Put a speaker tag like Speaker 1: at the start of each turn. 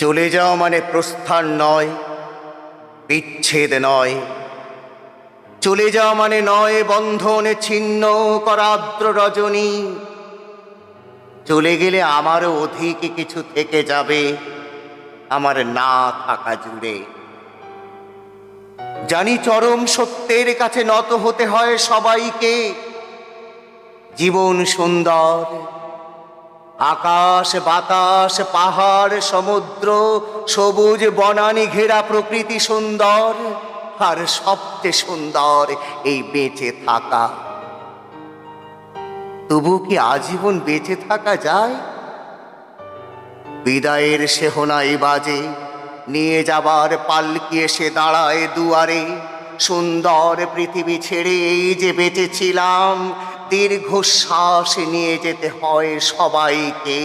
Speaker 1: চলে যাওয়া মানে প্রস্থান নয়, বিচ্ছেদ নয়। চলে যাওয়া মানে নয় বন্ধনে ছিন্ন করা আর্দ্র রজনী। চলে গেলে আমারও অধিক কিছু থেকে যাবে আমার না থাকা জুড়ে। জানি চরম সত্যের কাছে নত হতে হয় সবাইকে। জীবন সুন্দর, আকাশ বাতাস পাহাড় সমুদ্র সবুজ বনানী ঘেরা প্রকৃতি সুন্দর, আর সবচেয়ে সুন্দর এই বেঁচে থাকা। তবু কি আজীবন বেঁচে থাকা যায়? বিদায়ের সেহনাই বাজে, নিয়ে যাবার পালকি এসে দাঁড়ায় দুয়ারে। সুন্দর পৃথিবী ছেড়ে এই যে বেঁচেছিলাম, দীর্ঘশ্বাস নিয়ে যেতে হয় সবাইকে।